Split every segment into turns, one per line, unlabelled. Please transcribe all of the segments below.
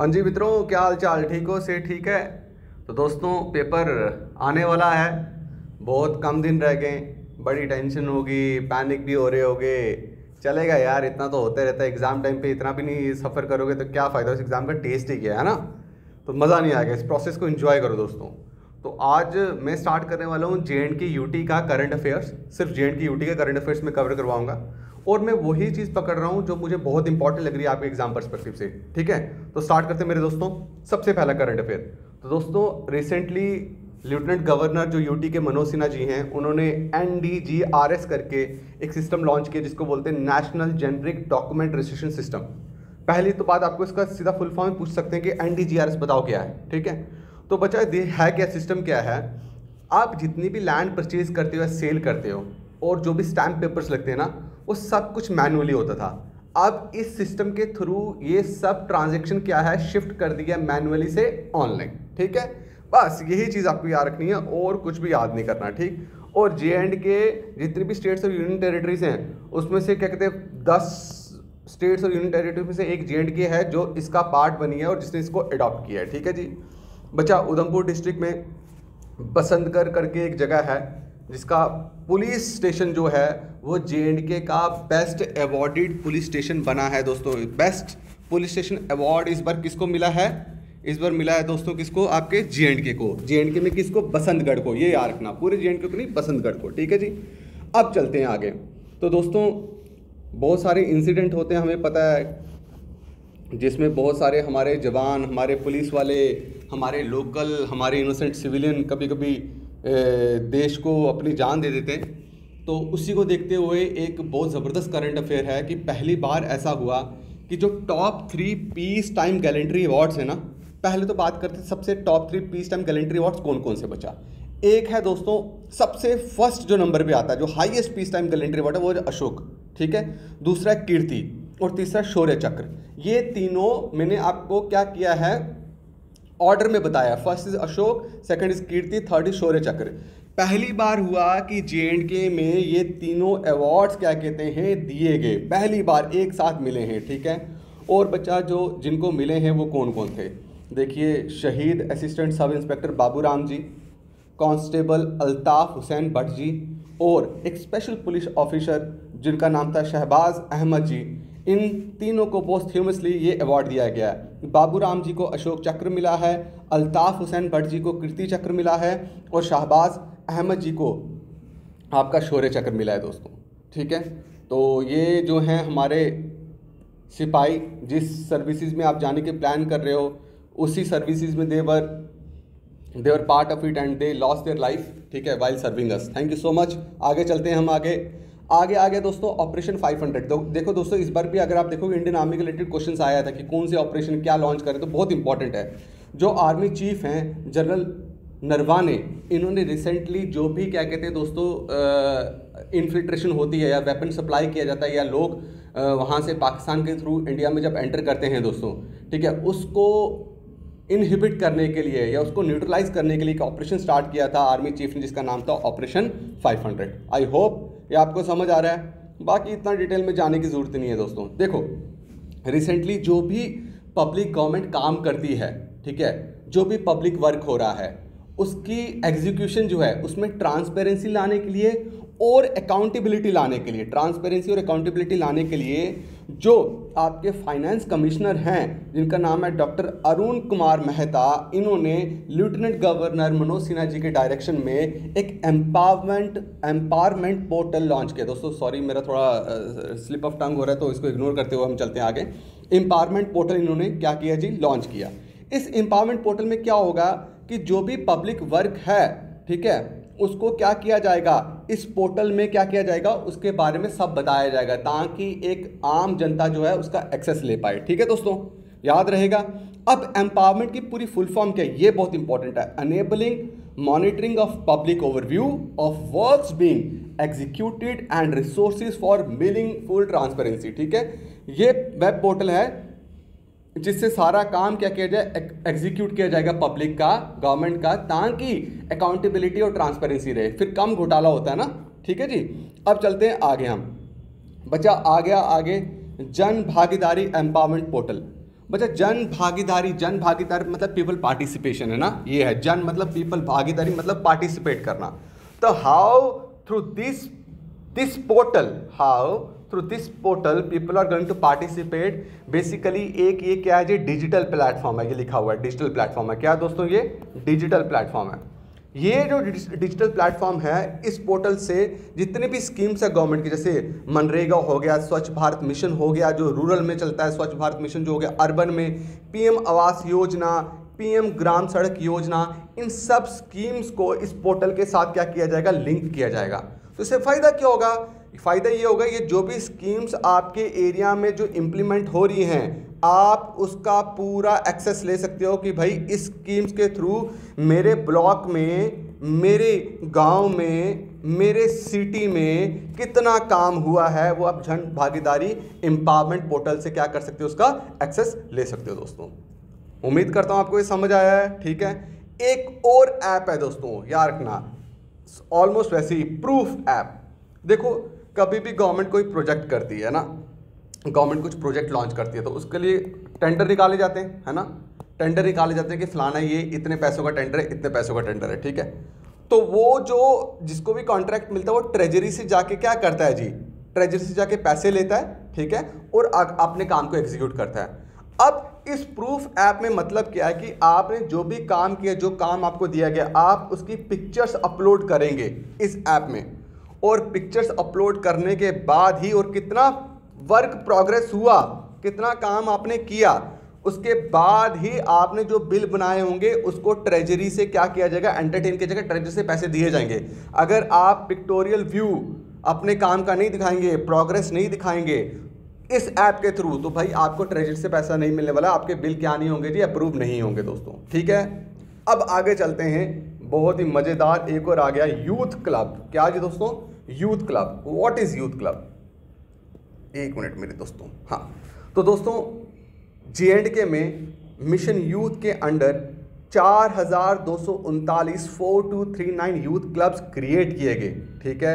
हाँ जी मित्रों, क्या हाल चाल? ठीक हो? से ठीक है। तो दोस्तों, पेपर आने वाला है, बहुत कम दिन रह गए। बड़ी टेंशन होगी, पैनिक भी हो रहे होगे। चलेगा यार, इतना तो होते रहता है। एग्ज़ाम टाइम पे इतना भी नहीं सफ़र करोगे तो क्या फ़ायदा, उस एग्ज़ाम का टेस्ट ही क्या है ना। तो मज़ा नहीं आएगा। इस प्रोसेस को एंजॉय करो दोस्तों। तो आज मैं स्टार्ट करने वाला हूँ JNK यूटी का करंट अफेयर्स। सिर्फ JNK यूटी का करंट अफेयर्स में कवर करवाऊंगा, और मैं वही चीज़ पकड़ रहा हूँ जो मुझे बहुत इंपॉर्टेंट लग रही है आपके एग्जाम पर्सपेक्टिव से। ठीक है, तो स्टार्ट करते हैं मेरे दोस्तों। सबसे पहला करंट अफेयर। तो दोस्तों, रिसेंटली लेफ्टिनेंट गवर्नर जो यूटी के मनोज सिन्हा जी हैं, उन्होंने NDGRS करके एक सिस्टम लॉन्च किया जिसको बोलते हैं national generic document registration system. पहली तो बात, आपको इसका सीधा फुल फॉर्म पूछ सकते हैं कि NDGRS बताओ क्या है। ठीक है, तो बच्चा है क्या, सिस्टम क्या है। आप जितनी भी लैंड परचेज करते हो या सेल करते हो, और जो भी स्टैम्प पेपर्स लगते हैं ना, वो सब कुछ मैनुअली होता था। अब इस सिस्टम के थ्रू ये सब ट्रांजैक्शन क्या है, शिफ्ट कर दिया मैनुअली से ऑनलाइन। ठीक है, बस यही चीज़ आपको याद रखनी है और कुछ भी याद नहीं करना। ठीक, और JNK जितनी भी स्टेट्स और यूनियन टेरिटरीज हैं, उसमें से क्या कहते हैं 10 स्टेट्स और यूनियन टेरिटरीज में से एक JNK है जो इसका पार्ट बनी है और जिसने इसको अडॉप्ट किया है। ठीक है जी बच्चा, उधमपुर डिस्ट्रिक्ट में बसंतगढ़ करके एक जगह है जिसका पुलिस स्टेशन जो है वो JNK का बेस्ट अवॉर्डेड पुलिस स्टेशन बना है दोस्तों। बेस्ट पुलिस स्टेशन अवार्ड इस बार किसको मिला है? इस बार मिला है दोस्तों किसको? आपके JNK को। JNK में किसको? बसंतगढ़ को। ये याद रखना, पूरे JNK को नहीं, बसंतगढ़ को। ठीक है जी, अब चलते हैं आगे। तो दोस्तों, बहुत सारे इंसिडेंट होते हैं, हमें पता है, जिसमें बहुत सारे हमारे जवान, हमारे पुलिस वाले, हमारे लोकल, हमारे इनोसेंट सिविलियन कभी कभी देश को अपनी जान दे देते हैं। तो उसी को देखते हुए एक बहुत ज़बरदस्त करंट अफेयर है कि पहली बार ऐसा हुआ कि जो top 3 peace time gallantry awards हैं ना, पहले तो बात करते हैं सबसे top 3 peace time gallantry awards कौन कौन से बचा। एक है दोस्तों, सबसे फर्स्ट जो नंबर पे आता है, जो highest peace time gallantry award है, वो है अशोक। ठीक है, दूसरा है कीर्ति, और तीसरा शौर्य चक्र। ये तीनों मैंने आपको क्या किया है, ऑर्डर में बताया। First is Ashok, second is Kirti, third is Shaurya Chakra. पहली बार हुआ कि JNK में ये तीनों अवार्ड्स क्या कहते हैं, दिए गए। पहली बार एक साथ मिले हैं। ठीक है, और बच्चा जो जिनको मिले हैं वो कौन कौन थे, देखिए। शहीद असिस्टेंट सब इंस्पेक्टर बाबूराम जी, कांस्टेबल अल्ताफ हुसैन भट्ट जी, और एक स्पेशल पुलिस ऑफिसर जिनका नाम था शहबाज अहमद जी। इन तीनों को पोस्ट्यूमसली ये अवार्ड दिया गया है। बाबूराम जी को अशोक चक्र मिला है, अल्ताफ हुसैन भट्ट जी को कीर्ति चक्र मिला है, और शहबाज अहमद जी को आपका शौर्य चक्र मिला है दोस्तों। ठीक है, तो ये जो हैं हमारे सिपाही, जिस सर्विसेज में आप जाने के प्लान कर रहे हो, उसी सर्विसेज में they were part of it and they lost their life. ठीक है, while serving us. Thank you so much. आगे चलते हैं हम आगे दोस्तों, ऑपरेशन 500। तो देखो दोस्तों, इस बार भी अगर आप देखोगे इंडियन आर्मी के रिलेटेड क्वेश्चन आया था कि कौन से ऑपरेशन क्या लॉन्च करें, तो बहुत इंपॉर्टेंट है। जो आर्मी चीफ हैं जनरल नरवाने, इन्होंने रिसेंटली जो भी क्या कहते हैं दोस्तों, इन्फिल्ट्रेशन होती है या वेपन सप्लाई किया जाता है, या लोग वहाँ से पाकिस्तान के थ्रू इंडिया में जब एंटर करते हैं दोस्तों, ठीक है, उसको इनहिबिट करने के लिए या उसको न्यूट्रलाइज करने के लिए एक ऑपरेशन स्टार्ट किया था आर्मी चीफ ने, जिसका नाम था ऑपरेशन 500। आई होप ये आपको समझ आ रहा है। बाकी इतना डिटेल में जाने की ज़रूरत नहीं है दोस्तों। देखो, रिसेंटली जो भी पब्लिक गवर्नमेंट काम करती है, ठीक है, जो भी पब्लिक वर्क हो रहा है, उसकी एग्जीक्यूशन जो है उसमें ट्रांसपेरेंसी लाने के लिए और अकाउंटेबिलिटी लाने के लिए, ट्रांसपेरेंसी और अकाउंटेबिलिटी लाने के लिए जो आपके फाइनेंस कमिश्नर हैं, जिनका नाम है डॉक्टर अरुण कुमार मेहता, इन्होंने लेफ्टिनेंट गवर्नर मनोज सिन्हा जी के डायरेक्शन में एक एम्पावरमेंट पोर्टल लॉन्च किया। दोस्तों सॉरी, मेरा थोड़ा स्लिप ऑफ टंग हो रहा है, तो इसको इग्नोर करते हुए हम चलते हैं आगे। एम्पावरमेंट पोर्टल इन्होंने क्या किया जी, लॉन्च किया। इस एम्पावरमेंट पोर्टल में क्या होगा कि जो भी पब्लिक वर्क है, ठीक है, उसको क्या किया जाएगा, इस पोर्टल में क्या किया जाएगा, उसके बारे में सब बताया जाएगा, ताकि एक आम जनता जो है उसका एक्सेस ले पाए। ठीक है दोस्तों, याद रहेगा। अब एम्पावरमेंट की पूरी फुल फॉर्म क्या है, ये बहुत इंपॉर्टेंट है। Enabling monitoring of public overview of works being executed and resources for meaningful transparency. ठीक है, ये वेब पोर्टल है जिससे सारा काम क्या किया जाए, एग्जीक्यूट किया जाएगा पब्लिक का, गवर्नमेंट का, ताकि अकाउंटेबिलिटी और ट्रांसपेरेंसी रहे, फिर कम घोटाला होता है ना। ठीक है जी, अब चलते हैं आगे हम। बच्चा आ गया आगे, जन भागीदारी एम्पावरमेंट पोर्टल। बच्चा जन भागीदारी मतलब पीपल पार्टिसिपेशन है ना, ये है जन मतलब पीपल, भागीदारी मतलब पार्टिसिपेट करना। तो how through this portal people are going to participate. Basically एक ये क्या है जी, डिजिटल प्लेटफॉर्म है, ये लिखा हुआ है डिजिटल प्लेटफॉर्म है। क्या दोस्तों, ये डिजिटल प्लेटफॉर्म है। ये जो डिजिटल प्लेटफॉर्म है, इस पोर्टल से जितने भी स्कीम्स है गवर्नमेंट की, जैसे मनरेगा हो गया, स्वच्छ भारत मिशन हो गया जो रूरल में चलता है, स्वच्छ भारत मिशन जो हो गया अर्बन में, पीएम आवास योजना, पीएम ग्राम सड़क योजना, इन सब स्कीम्स को इस पोर्टल के साथ क्या किया जाएगा, लिंक किया जाएगा। तो इससे फ़ायदा क्या होगा, फ़ायदा ये होगा, ये जो भी स्कीम्स आपके एरिया में जो इम्प्लीमेंट हो रही हैं, आप उसका पूरा एक्सेस ले सकते हो कि भाई इस स्कीम्स के थ्रू मेरे ब्लॉक में, मेरे गांव में, मेरे सिटी में कितना काम हुआ है, वो आप जन भागीदारी एम्पावरमेंट पोर्टल से क्या कर सकते हो, उसका एक्सेस ले सकते हो। दोस्तों उम्मीद करता हूं आपको ये समझ आया है, ठीक है। एक और ऐप है दोस्तों, याद रखना, ऑलमोस्ट वैसे ही, प्रूफ ऐप। देखो कभी भी गवर्नमेंट कोई प्रोजेक्ट करती है ना, गवर्नमेंट कुछ प्रोजेक्ट लॉन्च करती है तो उसके लिए टेंडर निकाले जाते हैं, है ना, टेंडर निकाले जाते हैं कि फलाना ये इतने पैसों का टेंडर है, इतने पैसों का टेंडर है, ठीक है। तो वो जो जिसको भी कॉन्ट्रैक्ट मिलता है वो ट्रेजरी से जाके क्या करता है जी, ट्रेजरी से जाके पैसे लेता है, ठीक है, और अपने काम को एग्जीक्यूट करता है। अब इस प्रूफ ऐप में मतलब क्या है कि आपने जो भी काम किया, जो काम आपको दिया गया, आप उसकी पिक्चर्स अपलोड करेंगे इस ऐप में, और पिक्चर्स अपलोड करने के बाद ही, और कितना वर्क प्रोग्रेस हुआ, कितना काम आपने किया, उसके बाद ही आपने जो बिल बनाए होंगे उसको ट्रेजरी से क्या किया जाएगा, एंटरटेन किया जाएगा, ट्रेजरी से पैसे दिए जाएंगे। अगर आप पिक्टोरियल व्यू अपने काम का नहीं दिखाएंगे, प्रोग्रेस नहीं दिखाएंगे इस ऐप के थ्रू, तो भाई आपको ट्रेजरी से पैसा नहीं मिलने वाला, आपके बिल क्या नहीं होंगे जी, अप्रूव नहीं होंगे दोस्तों, ठीक है। अब आगे चलते हैं, बहुत ही मजेदार एक और आ गया, यूथ क्लब। क्या जी दोस्तों, youth club. What is youth club, एक मिनट मेरे दोस्तों। हाँ, तो दोस्तों J&K में मिशन यूथ के अंडर 4239 4239 यूथ क्लब्स क्रिएट किए गए, ठीक है।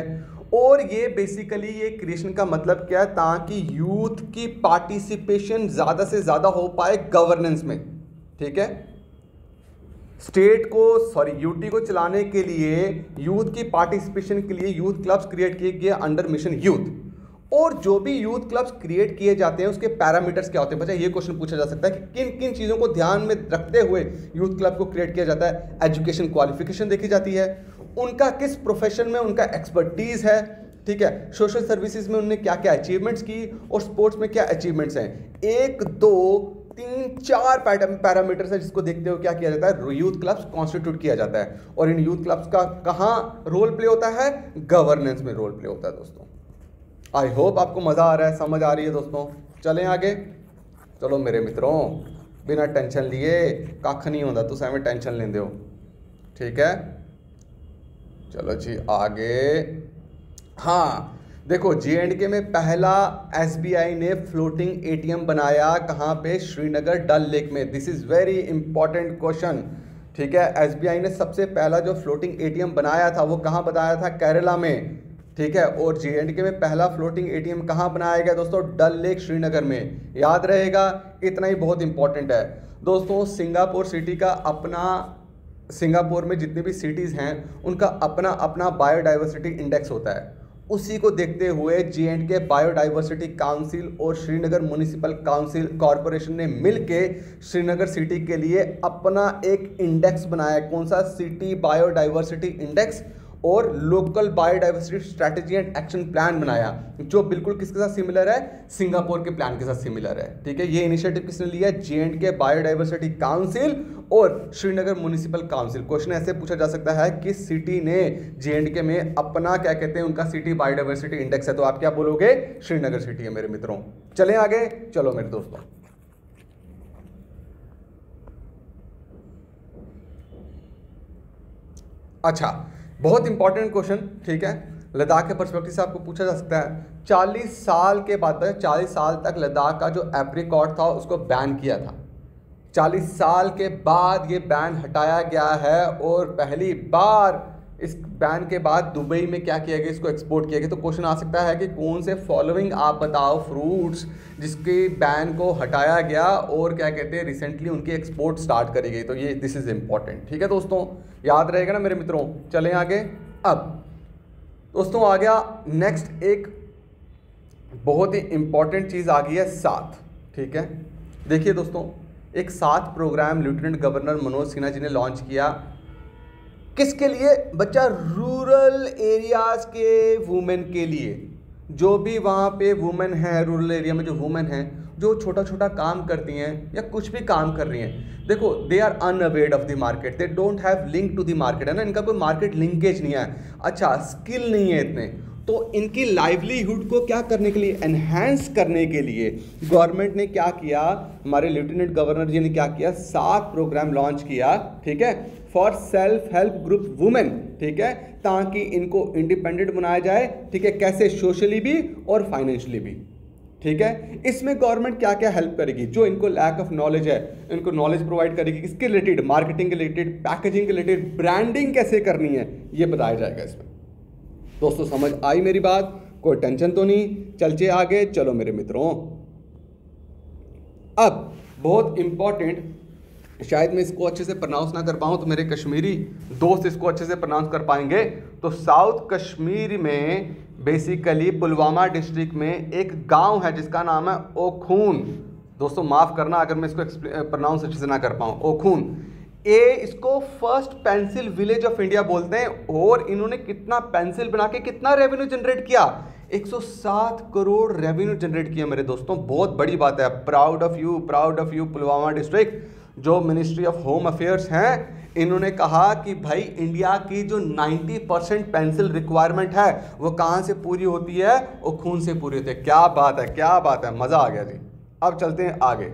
और ये बेसिकली ये क्रिएशन का मतलब क्या है, ताकि यूथ की पार्टिसिपेशन ज़्यादा से ज़्यादा हो पाए गवर्नेंस में, ठीक है। स्टेट को, सॉरी यूटी को चलाने के लिए, यूथ की पार्टिसिपेशन के लिए यूथ क्लब्स क्रिएट किए गए अंडर मिशन यूथ। और जो भी यूथ क्लब्स क्रिएट किए जाते हैं उसके पैरामीटर्स क्या होते हैं, बच्चा ये क्वेश्चन पूछा जा सकता है कि किन किन चीज़ों को ध्यान में रखते हुए यूथ क्लब को क्रिएट किया जाता है। एजुकेशन क्वालिफिकेशन देखी जाती है, उनका किस प्रोफेशन में उनका एक्सपर्टीज़ है, ठीक है, सोशल सर्विसेज में उन्होंने क्या क्या अचीवमेंट्स की, और स्पोर्ट्स में क्या अचीवमेंट्स हैं। 1 2 3 4 पैरामीटर्स है जिसको देखते हुए क्या किया जाता है, यूथ क्लब्स कॉन्स्टिट्यूट किया जाता है। और इन यूथ क्लब्स का कहाँ रोल प्ले होता है, गवर्नेंस में रोल प्ले होता है दोस्तों। आई होप आपको मज़ा आ रहा है, समझ आ रही है दोस्तों। चलें आगे, चलो मेरे मित्रों, बिना टेंशन लिए कख नहीं होता, तुम एवं टेंशन लेंदे हो, ठीक है। चलो जी आगे। हाँ देखो, J&K में पहला SBI ने फ्लोटिंग ATM बनाया, कहाँ पे, श्रीनगर डल लेक में। This is very important question, ठीक है। SBI ने सबसे पहला जो फ्लोटिंग ATM बनाया था वो कहाँ बनाया था, केरला में, ठीक है। और J&K में पहला फ्लोटिंग ATM कहाँ बनाया गया दोस्तों, डल लेक श्रीनगर में। याद रहेगा, इतना ही बहुत इंपॉर्टेंट है दोस्तों। सिंगापुर सिटी का अपना, सिंगापुर में जितनी भी सिटीज़ हैं उनका अपना अपना बायोडाइवर्सिटी इंडेक्स होता है। उसी को देखते हुए J&K बायोडाइवर्सिटी काउंसिल और श्रीनगर म्युनिसिपल काउंसिल कॉरपोरेशन ने मिलके श्रीनगर सिटी के लिए अपना एक इंडेक्स बनाया। कौन सा, सिटी बायोडाइवर्सिटी इंडेक्स और local biodiversity strategy and action plan बनाया, जो बिल्कुल किसके साथ सिमिलर है, सिंगापुर के प्लान के साथ सिमिलर है, ठीक है। ये इनिशिएटिव किसने लिया, J&K बायोडाइवर्सिटी काउंसिल और श्रीनगर म्युनिसिपल काउंसिल। क्वेश्चन ऐसे पूछा जा सकता है कि सिटी ने J&K में अपना क्या कहते हैं, उनका सिटी बायोडाइवर्सिटी इंडेक्स है, तो आप क्या बोलोगे, श्रीनगर सिटी है मेरे मित्रों। चलें आगे, चलो मेरे दोस्तों। अच्छा, बहुत इंपॉर्टेंट क्वेश्चन, ठीक है। लद्दाख के पर्सपेक्टिव से आपको पूछा जा सकता है, 40 साल के बाद, 40 साल तक लद्दाख का जो एप्रिकॉट था उसको बैन किया था। 40 साल के बाद ये बैन हटाया गया है और पहली बार इस बैन के बाद दुबई में क्या किया गया, इसको एक्सपोर्ट किया गया। तो क्वेश्चन आ सकता है कि कौन से फॉलोइंग आप बताओ फ्रूट्स जिसके बैन को हटाया गया और क्या कहते हैं रिसेंटली उनकी एक्सपोर्ट स्टार्ट करी गई। तो ये दिस इज़ इम्पॉर्टेंट, ठीक है दोस्तों, याद रहेगा ना मेरे मित्रों। चलें आगे। अब दोस्तों आ गया नेक्स्ट, एक बहुत ही इंपॉर्टेंट चीज़ आ गई है साथ, ठीक है। देखिए दोस्तों, एक साथ program lieutenant governor Manoj Sinha ji ने लॉन्च किया। किसके लिए बच्चा? रूरल एरियाज़ के वुमेन के लिए। जो भी वहाँ पे वुमेन हैं, रूरल एरिया में जो वुमेन हैं जो छोटा छोटा काम करती हैं या कुछ भी काम कर रही हैं, देखो they are unaware of the market, they don't have link to the market, है ना, इनका कोई मार्केट लिंकेज नहीं है, अच्छा स्किल नहीं है इतने। तो इनकी लाइवलीहुड को क्या करने के लिए, एनहांस करने के लिए गवर्नमेंट ने क्या किया, हमारे लेफ्टिनेंट गवर्नर जी ने क्या किया, 7 प्रोग्राम लॉन्च किया, ठीक है, for self help group women, ठीक है, ताकि इनको इंडिपेंडेंट बनाया जाए, ठीक है, कैसे, सोशली भी और फाइनेंशियली भी, ठीक है। इसमें गवर्नमेंट क्या क्या हेल्प करेगी, जो इनको लैक ऑफ नॉलेज है इनको नॉलेज प्रोवाइड करेगी, किसके रिलेटेड, मार्केटिंग के रिलेटेड, पैकेजिंग के रिलेटेड, ब्रांडिंग कैसे करनी है, ये बताया जाएगा इसमें। दोस्तों समझ आई मेरी बात, कोई टेंशन तो नहीं। चलते आगे, चलो मेरे मित्रों। अब बहुत इंपॉर्टेंट, शायद मैं इसको अच्छे से प्रोनाउंस ना कर पाऊँ तो मेरे कश्मीरी दोस्त इसको अच्छे से प्रोनाउंस कर पाएंगे। तो साउथ कश्मीर में बेसिकली पुलवामा डिस्ट्रिक्ट में एक गांव है जिसका नाम है ओखून। दोस्तों माफ़ करना अगर मैं इसको प्रोनाउंस अच्छे से ना कर पाऊँ, ओखून। इसको first pencil village of India बोलते हैं। और इन्होंने कितना पेंसिल बना के कितना रेवेन्यू जनरेट किया, 107 करोड़ रेवेन्यू जनरेट किया मेरे दोस्तों, बहुत बड़ी बात है। Proud of you Pulwama district. जो मिनिस्ट्री ऑफ होम अफेयर्स हैं, इन्होंने कहा कि भाई इंडिया की जो 90% पेंसिल रिक्वायरमेंट है वो कहाँ से पूरी होती है, वो खून से पूरी होती है। क्या बात है, क्या बात है, मज़ा आ गया जी। अब चलते हैं आगे।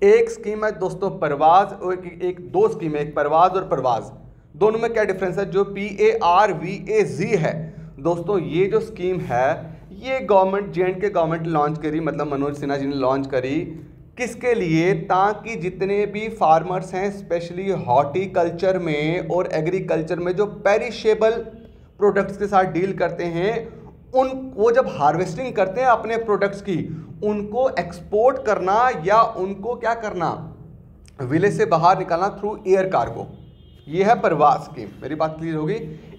एक स्कीम है दोस्तों परवाज, और एक दो स्कीम है, एक परवाज और परवाज, दोनों में क्या डिफरेंस है? जो PARVAZ है दोस्तों, ये जो स्कीम है ये गवर्नमेंट J&K गवर्नमेंट लॉन्च करी, मतलब मनोज सिन्हा जी ने लॉन्च करी। किसके लिए? ताकि जितने भी फार्मर्स हैं स्पेशली हॉर्टिकल्चर में और एग्रीकल्चर में जो पेरिशेबल प्रोडक्ट्स के साथ डील करते हैं, वो जब हार्वेस्टिंग करते हैं अपने प्रोडक्ट्स की, उनको एक्सपोर्ट करना या उनको क्या करना, विलेज से बाहर निकालना थ्रू एयर कार्गो। ये है परवाज स्कीम। मेरी बात क्लियर होगी।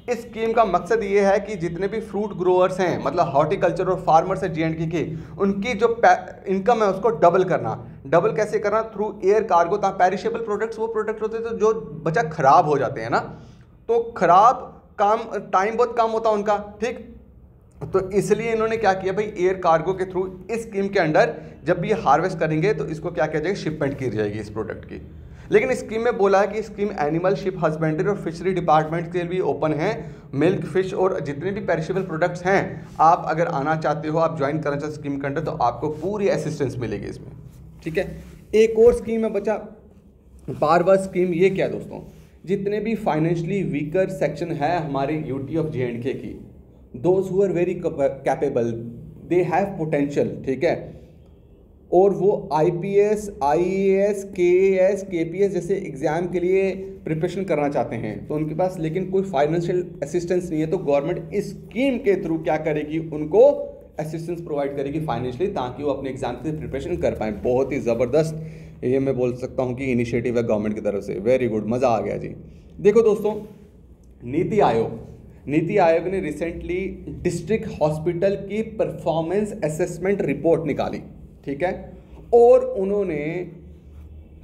इस स्कीम का मकसद ये है कि जितने भी फ्रूट ग्रोअर्स हैं, मतलब हॉर्टिकल्चर और फार्मर्स हैं J&K के, उनकी जो इनकम है उसको डबल करना। डबल कैसे करना? Through air cargo. ताकि पेरिशेबल प्रोडक्ट्स वो प्रोडक्ट होते हैं तो जो बचा खराब हो जाते हैं ना, तो खराब काम टाइम बहुत कम होता है उनका, ठीक। तो इसलिए इन्होंने क्या किया भाई, एयर कार्गो के थ्रू इस स्कीम के अंडर जब भी ये हार्वेस्ट करेंगे तो इसको क्या किया जाएगा, शिपमेंट की जाएगी इस प्रोडक्ट की। लेकिन इस स्कीम में बोला है कि स्कीम एनिमल शिप हस्बेंड्री और फिशरी डिपार्टमेंट के लिए भी ओपन है। मिल्क, फिश और जितने भी पेरिशेबल प्रोडक्ट्स हैं, आप अगर आना चाहते हो, आप ज्वाइन करना चाहते हो स्कीम के अंडर, तो आपको पूरी असिस्टेंस मिलेगी इसमें, ठीक है। एक और स्कीम है बच्चा पारवा स्कीम। ये क्या है दोस्तों? जितने भी फाइनेंशियली वीकर सेक्शन है हमारे यूटी ऑफ J&K की, those who are very capable, they have potential, ठीक है, और वो IPS, IAS, KAS, KPS जैसे एग्ज़ाम के लिए प्रिपरेशन करना चाहते हैं, तो उनके पास लेकिन कोई फाइनेंशियल असिस्टेंस नहीं है, तो गवर्नमेंट इस स्कीम के थ्रू क्या करेगी, उनको असिस्टेंस प्रोवाइड करेगी फाइनेंशियली, ताकि वो अपने एग्जाम की प्रिपरेशन कर पाएँ। बहुत ही ज़बरदस्त ये मैं बोल सकता हूँ कि इनिशिएटिव है गवर्नमेंट की तरफ से। वेरी गुड, मज़ा आ गया जी। देखो दोस्तों, नीति आयोग ने रिसेंटली डिस्ट्रिक्ट हॉस्पिटल की परफॉर्मेंस असेसमेंट रिपोर्ट निकाली, ठीक है, और उन्होंने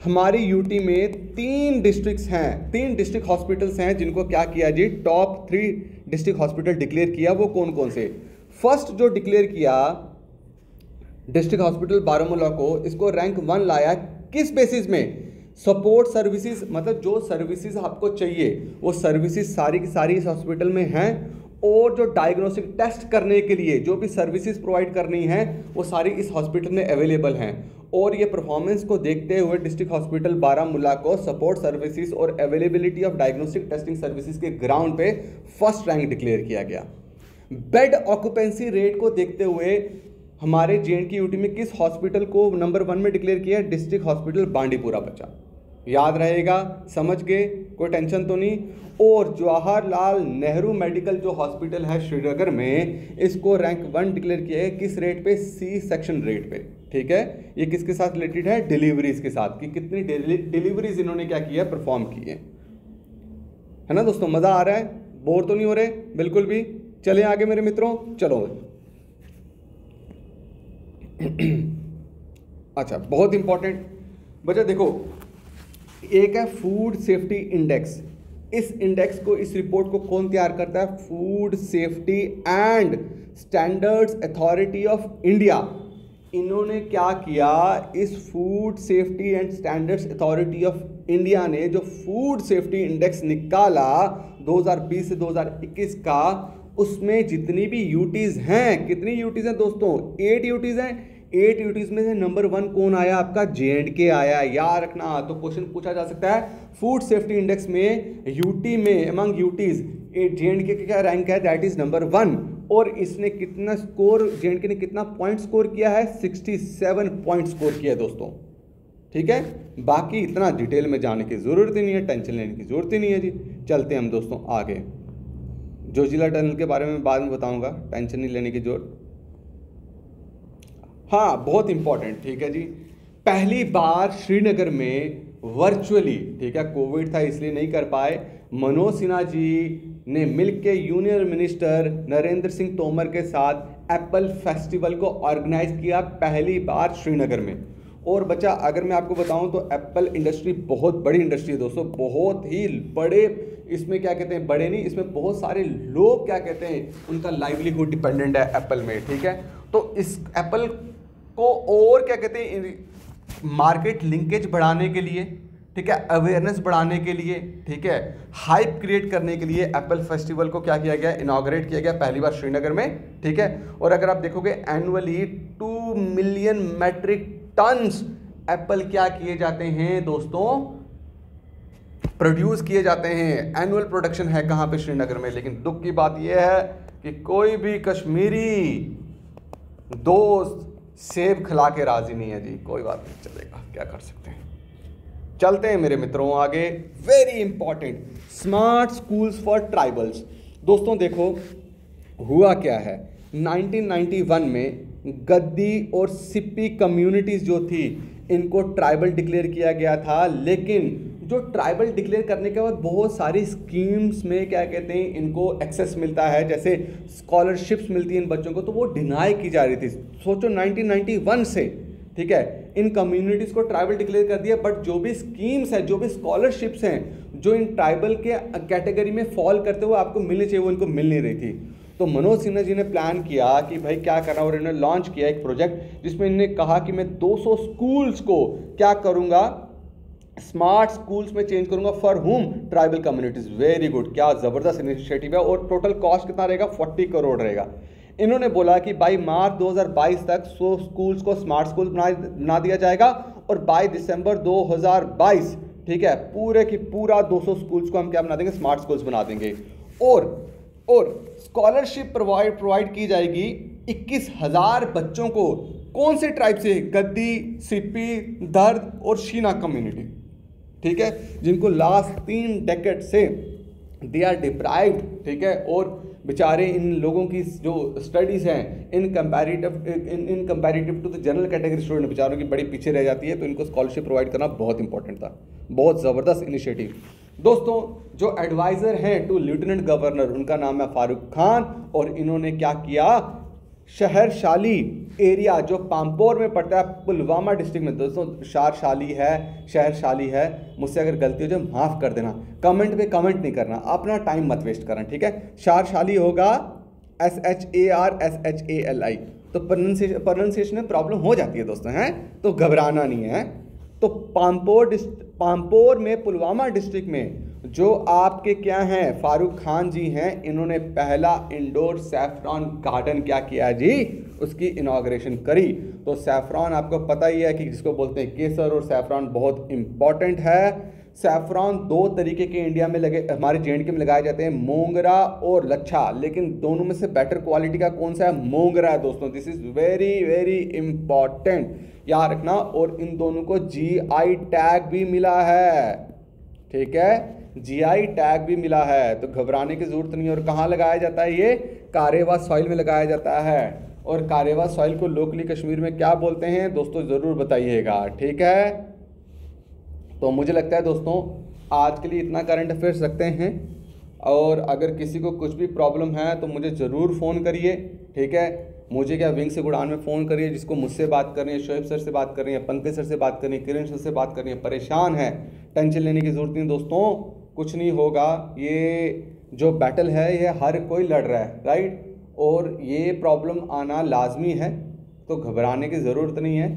हमारी यूटी में 3 डिस्ट्रिक्ट हॉस्पिटल्स हैं जिनको क्या किया जी, टॉप 3 डिस्ट्रिक्ट हॉस्पिटल डिक्लेयर किया। वो कौन कौन से? फर्स्ट जो डिक्लेयर किया डिस्ट्रिक्ट हॉस्पिटल बारामूला को, इसको रैंक 1 लाया। किस बेसिस में? सपोर्ट सर्विसेज, मतलब जो सर्विसेज आपको चाहिए वो सर्विसेज सारी की सारी इस हॉस्पिटल में हैं, और जो डायग्नोस्टिक टेस्ट करने के लिए जो भी सर्विसेज प्रोवाइड करनी है वो सारी इस हॉस्पिटल में अवेलेबल हैं। और ये परफॉर्मेंस को देखते हुए डिस्ट्रिक्ट हॉस्पिटल बारामूला को सपोर्ट सर्विसेज और availability of diagnostic testing services के ग्राउंड पे फर्स्ट रैंक डिक्लेयर किया गया। बेड ऑक्यूपेंसी रेट को देखते हुए हमारे J&K यूटी में किस हॉस्पिटल को नंबर 1 में डिक्लेयर किया? डिस्ट्रिक्ट हॉस्पिटल बांडीपुरा बच्चा, याद रहेगा, समझ गए, कोई टेंशन तो नहीं। और जवाहरलाल नेहरू मेडिकल जो हॉस्पिटल है श्रीनगर में, इसको रैंक 1 डिक्लेयर किया है। किस रेट पे? सी सेक्शन रेट पे, ठीक है। ये किसके साथ रिलेटेड है? डिलीवरीज के साथ, कि कितनी डिलीवरीज इन्होंने क्या किया? परफॉर्म की है ना दोस्तों। मजा आ रहा है? बोर तो नहीं हो रहे बिल्कुल भी? चलें आगे मेरे मित्रों, चलो। अच्छा, बहुत इंपॉर्टेंट बच्चा देखो, एक है फूड सेफ्टी इंडेक्स। इस इंडेक्स को, इस रिपोर्ट को कौन तैयार करता है? Food safety and standards authority of India. इन्होंने क्या किया? इस food safety and standards authority of India ने जो फूड सेफ्टी इंडेक्स निकाला 2020 से 2021 का, उसमें जितनी भी यूटीज हैं, कितनी यूटीज हैं दोस्तों? 8 यूटीज हैं। 8 यूटीज में से नंबर 1 कौन आया? आपका J&K आया। याद रखना, तो क्वेश्चन पूछा जा सकता है फूड सेफ्टी इंडेक्स में यूटी में, अमंग यूटीज J&K का क्या रैंक है? That is number 1। और इसने कितना स्कोर, J&K ने कितना पॉइंट स्कोर किया है? 67 पॉइंट स्कोर किया है दोस्तों, ठीक है। बाकी इतना डिटेल में जाने की जरूरत ही नहीं है, टेंशन लेने की जरूरत ही नहीं है जी। चलते हैं हम दोस्तों आगे। जोजिला टनल के बारे में बाद में बताऊंगा, टेंशन नहीं लेने की जरूरत। हाँ, बहुत इंपॉर्टेंट, ठीक है जी। पहली बार श्रीनगर में वर्चुअली, ठीक है, कोविड था इसलिए नहीं कर पाए, मनोज सिन्हा जी ने मिलकर यूनियन मिनिस्टर नरेंद्र सिंह तोमर के साथ एप्पल फेस्टिवल को ऑर्गेनाइज किया पहली बार श्रीनगर में। और बच्चा अगर मैं आपको बताऊं तो एप्पल इंडस्ट्री बहुत बड़ी इंडस्ट्री है दोस्तों, बहुत ही बड़े, इसमें क्या कहते हैं, बड़े नहीं, इसमें बहुत सारे लोग क्या कहते हैं, उनका लाइवलीहुड डिपेंडेंट है एप्पल में, ठीक है। तो इस एप्पल को और क्या कहते हैं, मार्केट लिंकेज बढ़ाने के लिए, ठीक है, अवेयरनेस बढ़ाने के लिए, ठीक है, हाइप क्रिएट करने के लिए एप्पल फेस्टिवल को क्या किया गया? इनॉग्रेट किया गया पहली बार श्रीनगर में, ठीक है। और अगर आप देखोगे annually 2 million metric tons apple क्या किए जाते हैं दोस्तों? प्रोड्यूस किए जाते हैं। एनुअल प्रोडक्शन है कहाँ पे? श्रीनगर में। लेकिन दुख की बात यह है कि कोई भी कश्मीरी दोस्त सेब खिला के राजी नहीं है जी। कोई बात नहीं, चलेगा, क्या कर सकते हैं। चलते हैं मेरे मित्रों आगे। Very important, smart schools for tribals. दोस्तों देखो हुआ क्या है, 1991 में गद्दी और सिप्पी कम्युनिटीज जो थी, इनको ट्राइबल डिक्लेयर किया गया था। लेकिन जो ट्राइबल डिक्लेयर करने के बाद बहुत सारी स्कीम्स में क्या कहते हैं, इनको एक्सेस मिलता है, जैसे स्कॉलरशिप्स मिलती हैं इन बच्चों को, तो वो डिनाई की जा रही थी। सोचो 1991 से, ठीक है, इन कम्युनिटीज़ को ट्राइबल डिक्लेयर कर दिया, बट जो भी स्कीम्स हैं, जो भी स्कॉलरशिप्स हैं, जो इन ट्राइबल के कैटेगरी में फॉल करते हुए आपको मिलनी चाहिए, वो इनको मिल नहीं रही थी। तो मनोज सिन्हा जी ने प्लान किया कि भाई क्या करना, और इन्होंने लॉन्च किया एक प्रोजेक्ट जिसमें इन्होंने कहा कि मैं 200 स्कूल्स को क्या करूँगा, स्मार्ट स्कूल्स में चेंज करूंगा फॉर हुम? Tribal communities. वेरी गुड, क्या ज़बरदस्त इनिशिएटिव है। और टोटल कॉस्ट कितना रहेगा? 40 करोड़ रहेगा। इन्होंने बोला कि बाई मार्च 2022 तक 100 स्कूल्स को स्मार्ट स्कूल बना दिया जाएगा, और बाई दिसंबर 2022, ठीक है, पूरे की पूरा 200 स्कूल्स को हम क्या बना देंगे? स्मार्ट स्कूल्स बना देंगे। और स्कॉलरशिप प्रोवाइड की जाएगी 21,000 बच्चों को। कौन से ट्राइब से? गद्दी, सिप्पी, दर्द और शीना कम्युनिटी, ठीक है, जिनको लास्ट 3 डेकेड से दे आर डिप्राइव्ड, ठीक है। और बेचारे इन लोगों की जो स्टडीज़ हैं in comparative to the general category student, बेचारों की बड़ी पीछे रह जाती है, तो इनको स्कॉलरशिप प्रोवाइड करना बहुत इंपॉर्टेंट था। बहुत ज़बरदस्त इनिशिएटिव। दोस्तों जो एडवाइज़र हैं टू लेफ्टिनेंट गवर्नर, उनका नाम है फारूक खान, और इन्होंने क्या किया, शहरशाली एरिया जो पामपोर में पड़ता है पुलवामा डिस्ट्रिक्ट में, दोस्तों शहरशाली है, मुझसे अगर गलती हो जाए माफ़ कर देना, कमेंट पे कमेंट नहीं करना, अपना टाइम मत वेस्ट करना, ठीक है। शहरशाली होगा SHARSHALI, तो प्रोनाउंसिएशन में प्रॉब्लम हो जाती है दोस्तों, हैं, तो घबराना नहीं है। तो पामपोर में पुलवामा डिस्ट्रिक्ट में जो आपके क्या हैं, फारूक खान जी हैं, इन्होंने पहला इंडोर सैफरॉन गार्डन क्या किया जी, उसकी इनॉग्रेशन करी। तो सैफरॉन आपको पता ही है कि जिसको बोलते हैं केसर, और सैफरॉन बहुत इंपॉर्टेंट है सैफरॉन दो तरीके के इंडिया में लगे, हमारे जेएंडके में लगाए जाते हैं, मोंगरा और लच्छा, लेकिन दोनों में से बेटर क्वालिटी का कौन सा है? मोंगरा है दोस्तों। This is very very important, याद रखना। और इन दोनों को जीआई टैग भी मिला है, ठीक है, जीआई टैग भी मिला है, तो घबराने की जरूरत नहीं है। और कहाँ लगाया जाता है? ये कारेवा सॉइल में लगाया जाता है। और कारेवा सॉइल को लोकली कश्मीर में क्या बोलते हैं दोस्तों, ज़रूर बताइएगा, ठीक है। तो मुझे लगता है दोस्तों आज के लिए इतना करंट अफेयर्स रखते हैं, और अगर किसी को कुछ भी प्रॉब्लम है तो मुझे ज़रूर फ़ोन करिए, ठीक है। मुझे क्या, विंग से उड़ान में फ़ोन करिए, जिसको मुझसे बात करनी है, शोएब सर से बात करनी है, पंकज सर से बात करनी है, किरण सर से बात करनी है। परेशान है, टेंशन लेने की ज़रूरत नहीं दोस्तों, कुछ नहीं होगा। ये जो बैटल है ये हर कोई लड़ रहा है, राइट, और ये प्रॉब्लम आना लाजमी है, तो घबराने की ज़रूरत नहीं है।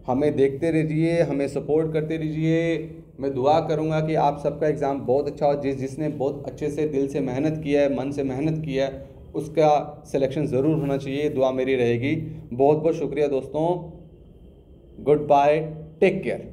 हमें देखते रहिए, हमें सपोर्ट करते रहिए। मैं दुआ करूँगा कि आप सबका एग्ज़ाम बहुत अच्छा हो। जिसने बहुत अच्छे से दिल से मेहनत किया है, मन से मेहनत किया है, उसका सिलेक्शन ज़रूर होना चाहिए, दुआ मेरी रहेगी। बहुत बहुत शुक्रिया दोस्तों, गुड बाय, टेक केयर।